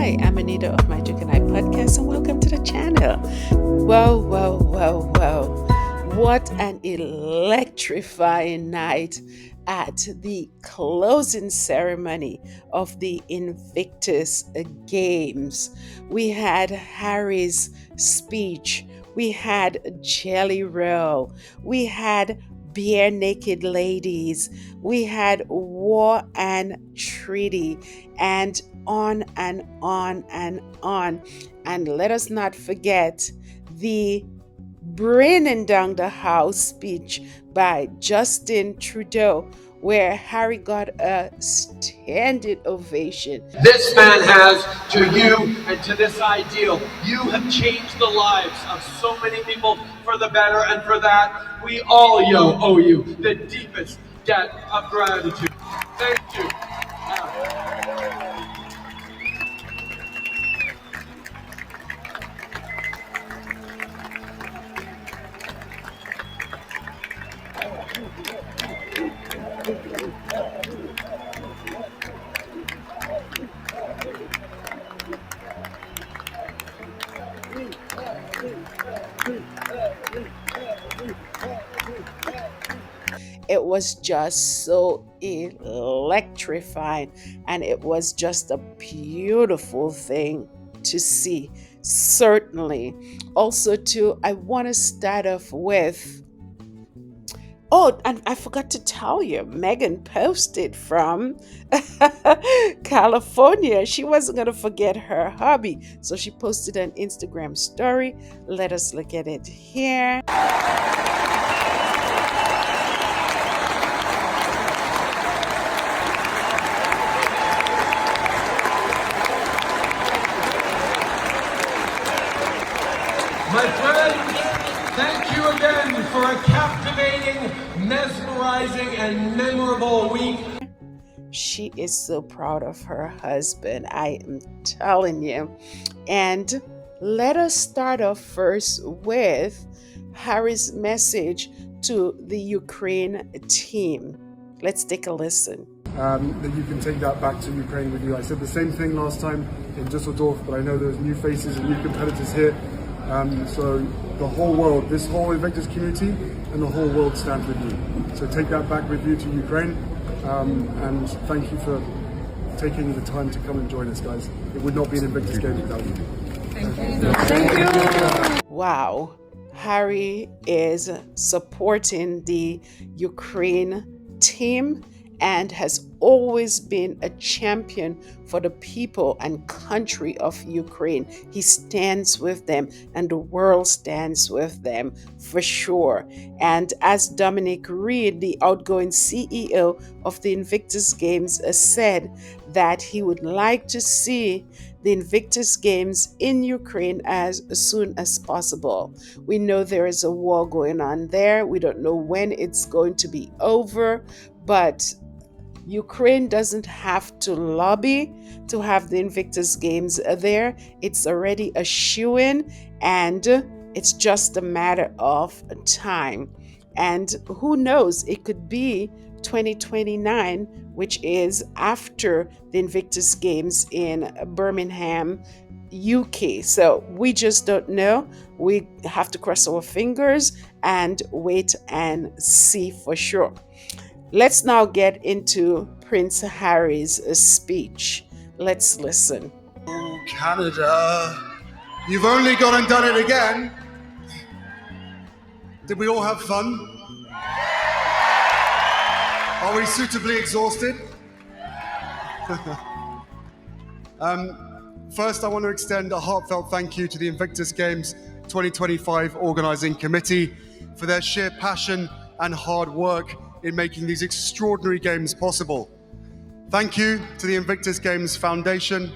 Hi, I'm Anita of Magic and I podcast, and welcome to the channel. Whoa. What an electrifying night at the closing ceremony of the Invictus Games. We had Harry's speech, we had Jelly Roll, we had Bare Naked Ladies, we had War and Treaty, and on and on and on. And let us not forget the bringing down the house speech by Justin Trudeau, where Harry got a standing ovation. This man has to you and to this ideal. You have changed the lives of so many people for the better, and for that, we all owe you the deepest debt of gratitude. Thank you. It was just so electrifying, and it was just a beautiful thing to see. Certainly. Also, too, I want to start off with. Oh, and I forgot to tell you, Megan posted from California. She wasn't going to forget her hobby. So she posted an Instagram story. Let us look at it here. My friends, thank you again for a captivating, mesmerizing, and memorable week. She is so proud of her husband, I am telling you. And let us start off first with Harry's message to the Ukraine team. Let's take a listen. That you can take that back to Ukraine with you. I said the same thing last time in Düsseldorf, but I know there's new faces and new competitors here. So the whole world, this whole Invictus community and the whole world stands with you. So take that back with you to Ukraine, and thank you for taking the time to come and join us, guys. It would not be an Invictus Games without you. Thank you. Wow. Harry is supporting the Ukraine team and has always been a champion for the people and country of Ukraine. He stands with them, and the world stands with them for sure. And as Dominic Reed, the outgoing CEO of the Invictus Games, said that he would like to see the Invictus Games in Ukraine as soon as possible. We know there is a war going on there. We don't know when it's going to be over, but Ukraine doesn't have to lobby to have the Invictus Games there. It's already a shoo-in, and it's just a matter of time. And who knows, it could be 2029, which is after the Invictus Games in Birmingham, UK. So we just don't know. We have to cross our fingers and wait and see for sure. Let's now get into Prince Harry's speech. Let's listen. Oh, Canada, you've only gone and done it again. Did we all have fun? Are we suitably exhausted? First, I want to extend a heartfelt thank you to the Invictus Games 2025 Organising Committee for their sheer passion and hard work in making these extraordinary games possible. Thank you to the Invictus Games Foundation,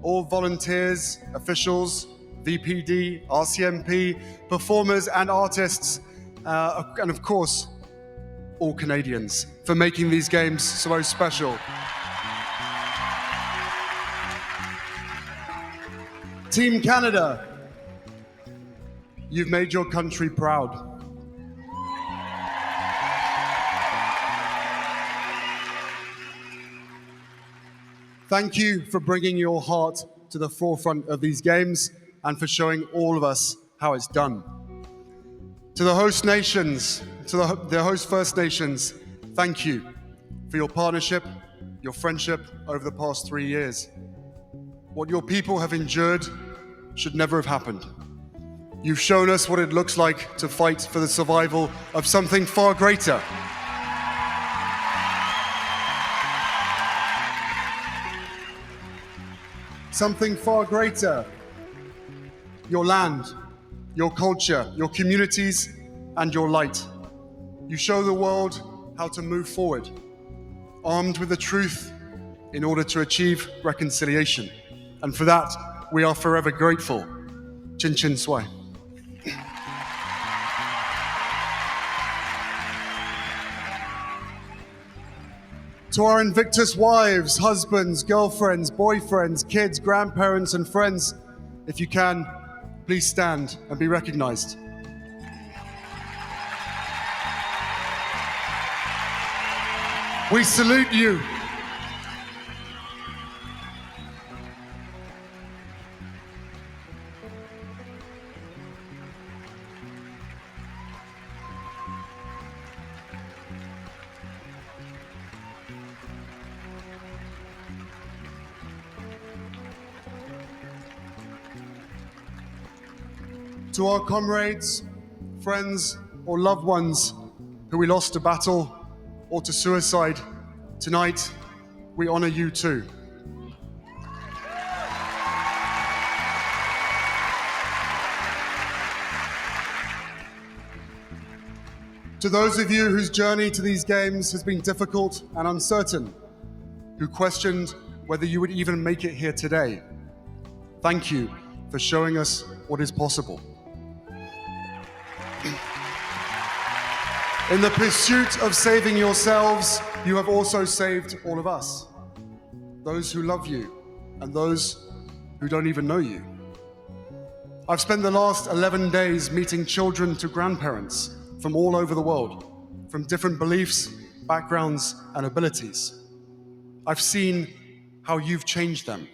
all volunteers, officials, VPD, RCMP, performers and artists, and of course, all Canadians for making these games so special. Team Canada, you've made your country proud. Thank you for bringing your heart to the forefront of these games and for showing all of us how it's done. To the host nations, to the host First Nations, thank you for your partnership, your friendship over the past 3 years. What your people have endured should never have happened. You've shown us what it looks like to fight for the survival of something far greater. Something far greater. Your land, your culture, your communities, and your light. You show the world how to move forward, armed with the truth in order to achieve reconciliation. And for that, we are forever grateful. Chin Chin Swai. To our Invictus wives, husbands, girlfriends, boyfriends, kids, grandparents, and friends, if you can, please stand and be recognized. We salute you. To our comrades, friends, or loved ones who we lost to battle or to suicide, tonight we honor you too. To those of you whose journey to these games has been difficult and uncertain, who questioned whether you would even make it here today, thank you for showing us what is possible. In the pursuit of saving yourselves, you have also saved all of us, those who love you and those who don't even know you. I've spent the last 11 days meeting children to grandparents from all over the world, from different beliefs, backgrounds, and abilities. I've seen how you've changed them.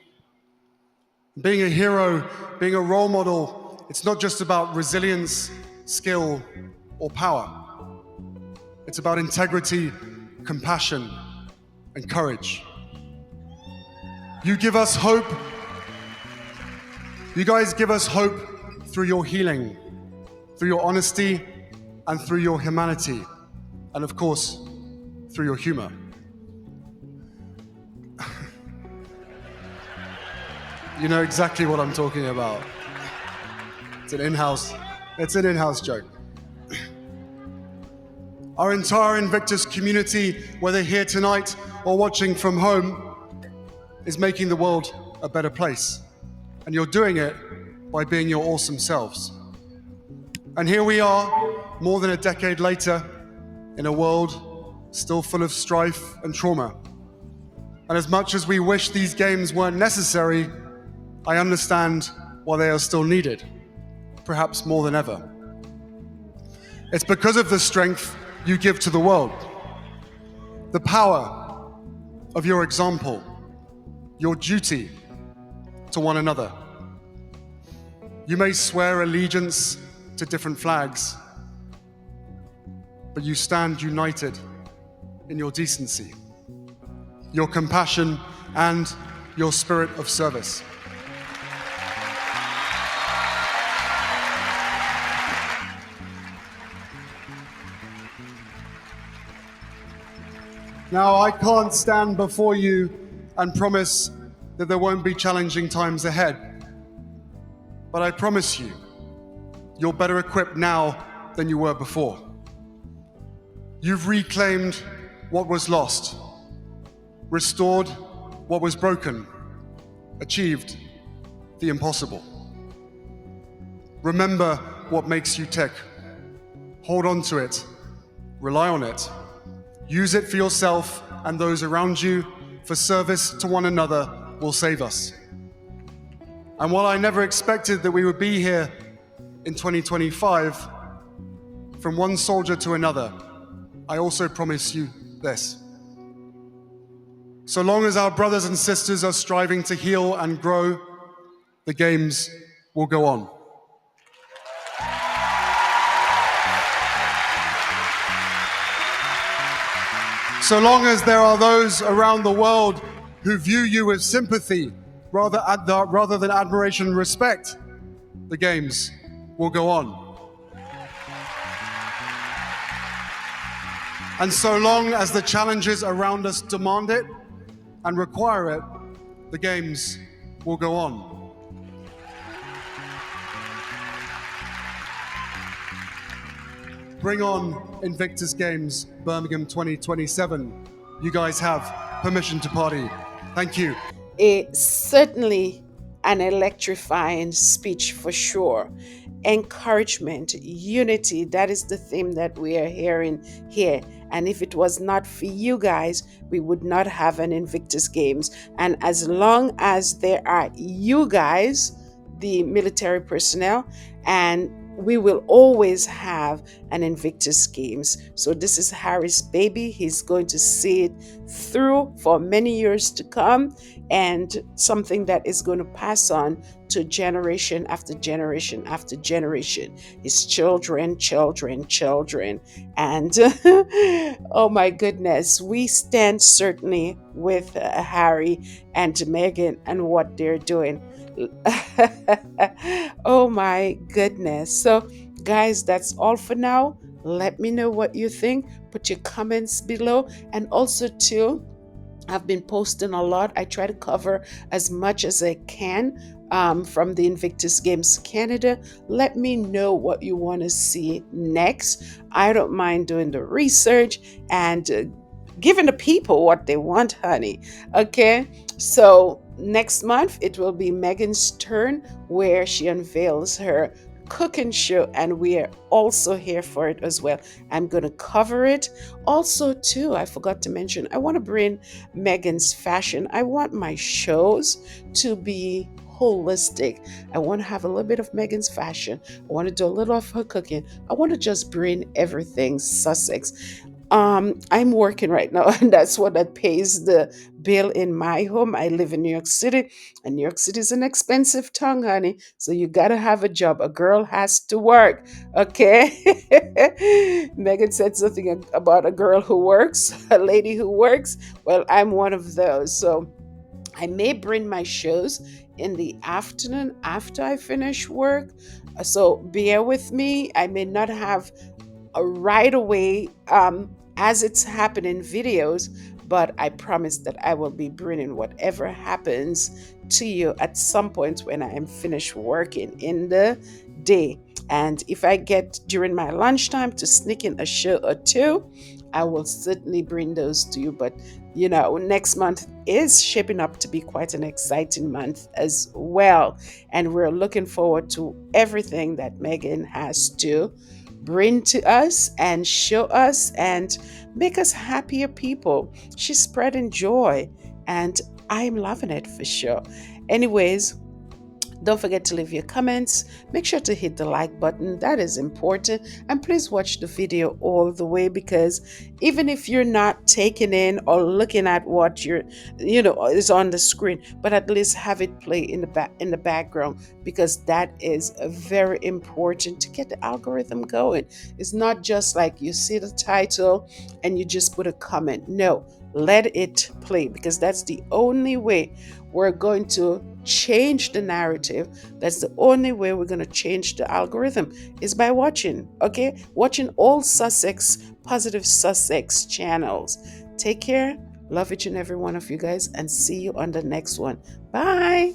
Being a hero, being a role model, it's not just about resilience, skill, or power. It's about integrity, compassion, and courage. You give us hope. You guys give us hope through your healing, through your honesty, and through your humanity, and of course, through your humor. You know exactly what I'm talking about. It's an in-house joke. Our entire Invictus community, whether here tonight or watching from home, is making the world a better place. And you're doing it by being your awesome selves. And here we are, more than a decade later, in a world still full of strife and trauma. And as much as we wish these games weren't necessary, I understand why they are still needed, perhaps more than ever. It's because of the strength you give to the world, the power of your example, your duty to one another. You may swear allegiance to different flags, but you stand united in your decency, your compassion, and your spirit of service. Now, I can't stand before you and promise that there won't be challenging times ahead. But I promise you, you're better equipped now than you were before. You've reclaimed what was lost, restored what was broken, achieved the impossible. Remember what makes you tick. Hold on to it, rely on it. Use it for yourself and those around you, for service to one another will save us. And while I never expected that we would be here in 2025, from one soldier to another, I also promise you this. So long as our brothers and sisters are striving to heal and grow, the games will go on. So long as there are those around the world who view you with sympathy rather than admiration and respect, the games will go on. And so long as the challenges around us demand it and require it, the games will go on. Bring on Invictus Games Birmingham 2027. You guys have permission to party. Thank you. Certainly an electrifying speech for sure. Encouragement, unity, that is the theme that we are hearing here. And if it was not for you guys, we would not have an Invictus Games. And as long as there are you guys, the military personnel, and we will always have an Invictus Games. So this is Harry's baby. He's going to see it through for many years to come, and something that is going to pass on to generation after generation after generation. His children, children, children. And oh my goodness, we stand certainly with Harry and Meghan and what they're doing. Oh my goodness. So, guys, that's all for now. Let me know what you think. Put your comments below. And also, too, I've been posting a lot. I try to cover as much as I can from the Invictus Games Canada. Let me know what you want to see next. I don't mind doing the research and giving the people what they want, honey. Okay, so next month it will be Meghan's turn where she unveils her cooking show, and we are also here for it as well. I'm going to cover it. Also, too, I forgot to mention, I want to bring Meghan's fashion. I want my shows to be holistic. I want to have a little bit of Meghan's fashion. I want to do a little of her cooking. I want to just bring everything Sussex. I'm working right now, and that's what that pays the bill in my home. I live in New York City, and New York City is an expensive town, honey. So you gotta have a job. A girl has to work, okay? Megan said something about a girl who works, a lady who works. Well, I'm one of those. So I may bring my shows in the afternoon after I finish work. So bear with me. I may not have right away as it's happening videos, but I promise that I will be bringing whatever happens to you at some point when I am finished working in the day. And if I get during my lunchtime to sneak in a show or two, I will certainly bring those to you. But next month is shaping up to be quite an exciting month as well. And we're looking forward to everything that Meghan has to bring to us and show us and make us happier people. She's spreading joy, and I'm loving it for sure. Anyways, don't forget to leave your comments. Make sure to hit the like button. That is important. And please watch the video all the way, because even if you're not taking in or looking at what is on the screen, but at least have it play in the background, because that is very important to get the algorithm going. It's not just like you see the title and you just put a comment. No, let it play, because that's the only way we're going to change the narrative. That's the only way we're going to change the algorithm, is by watching, okay? Watching all Sussex, positive Sussex channels. Take care. Love each and every one of you guys, and see you on the next one. Bye.